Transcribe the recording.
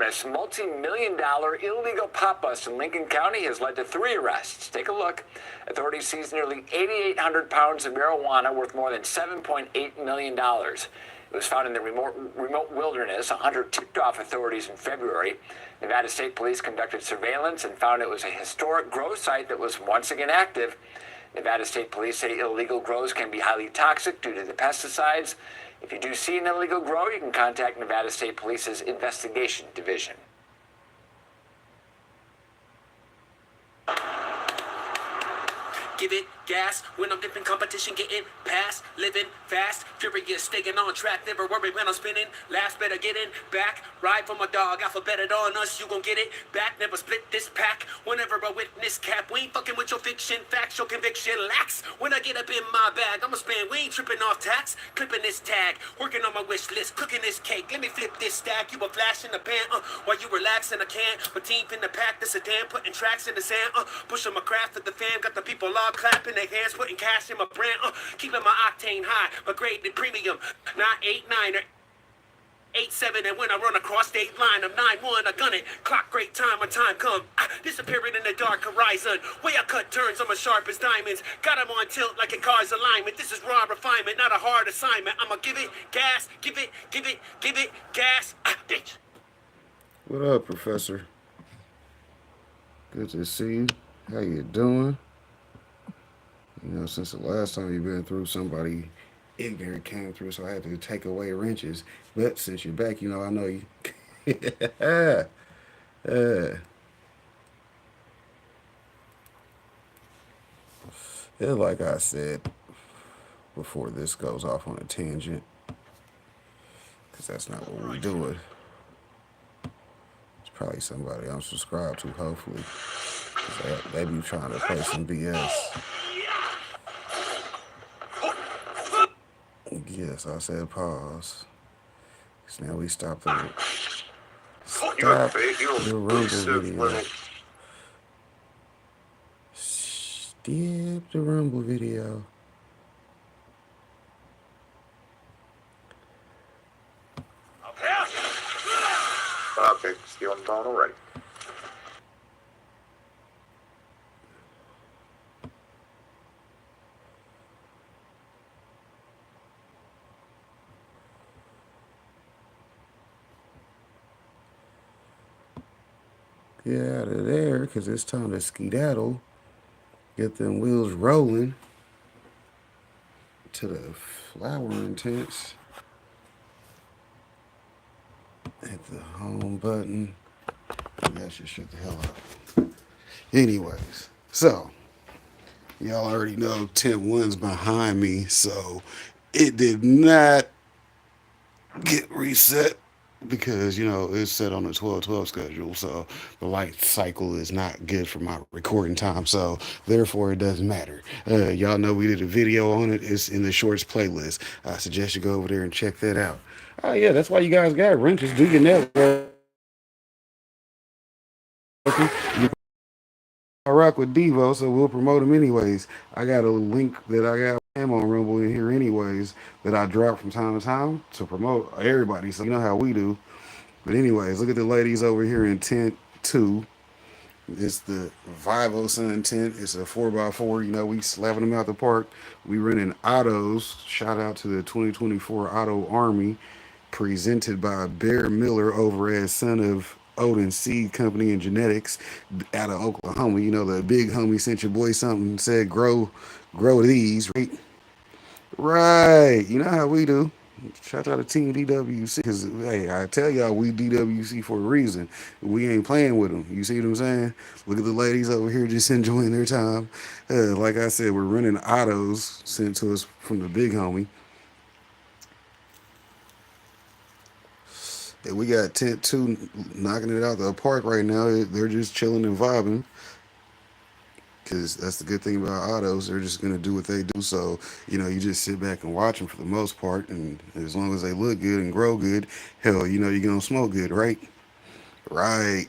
enormous multi-million-dollar illegal pot bust in Lincoln County has led to 3 arrests. Take a look. Authorities seized nearly 8,800 pounds of marijuana worth more than $7.8 million. It was found in the remote wilderness. A hunter tipped off authorities in February. Nevada State Police conducted surveillance and found it was a historic grow site that was once again active. Nevada State Police say illegal grows can be highly toxic due to the pesticides. If you do see an illegal grow, you can contact Nevada State Police's Investigation Division. Give it gas when I'm dipping, competition getting past, living fast, furious, staying on track, never worry when I'm spinning. Last better getting back, ride for my dog, alphabeted on us, you gon' get it back. Never split this pack. Whenever I witness cap, we ain't fucking with your fiction, facts, your conviction lacks. When I get up in my bag, I'ma spend, we ain't tripping off tax, clipping this tag, working on my wish list, cooking this cake. Let me flip this stack. You a flash in the pan, while you relaxing. I can't, my team in the pack, the sedan, putting tracks in the sand, pushing my craft at the fan, got the people all clapping their hands, putting cash in my brand, keeping my octane high, my grade the premium, not 8-9 or 8-7, and when I run across state line, I'm 9-1, I gun it, clock great time, my time come, disappearing in the dark horizon, way I cut turns, I'm as sharp as diamonds, got them on tilt like a car's alignment, this is raw refinement, not a hard assignment, I'ma give it gas, give it gas, bitch. What up, Professor? Good to see you. How you doing? You know, since the last time you've been through, somebody ignorant came through, so I had to take away wrenches. But since you're back, you know, I know you. Yeah, like I said before, this goes off on a tangent, because that's not what we're doing. It's probably somebody I'm subscribed to, hopefully. They be trying to play some BS. Yes, I said pause. Because now we stop the rumble video. Skip the rumble video. Okay, stealing the phone already. Get out of there, because it's time to skedaddle. Get them wheels rolling to the flowering tents. Hit the home button. That should shut the hell up. Anyways, so y'all already know tent 1's behind me, so it did not get reset because, you know, it's set on a 12-12 schedule, so the light cycle is not good for my recording time, so therefore it doesn't matter. Y'all know we did a video on it. It's in the shorts playlist. I suggest you go over there and check that out. Oh yeah, that's why you guys got renters. Do your network. I rock with Devo, so we'll promote him anyways. I got a link that I got him on Rumble in here anyways that I drop from time to time to promote everybody, so you know how we do. But anyways, look at the ladies over here in tent 2. It's the Vivo Sun tent. It's a 4x4. You know, we slapping them out the park. We running autos. Shout out to the 2024 Auto Army, presented by Bear Miller over at Son of Odin Seed Company and Genetics out of Oklahoma. You know, the big homie sent your boy something, said grow these, right? Right. You know how we do. Shout out to Team DWC, because, hey, I tell y'all, we DWC for a reason. We ain't playing with them. You see what I'm saying? Look at the ladies over here just enjoying their time. Like I said, we're running autos sent to us from the big homie. And we got tent 2 knocking it out the park right now. They're just chilling and vibing. Because that's the good thing about autos. They're just going to do what they do. So, you know, you just sit back and watch them for the most part. And as long as they look good and grow good, hell, you know, you're going to smoke good, right? Right.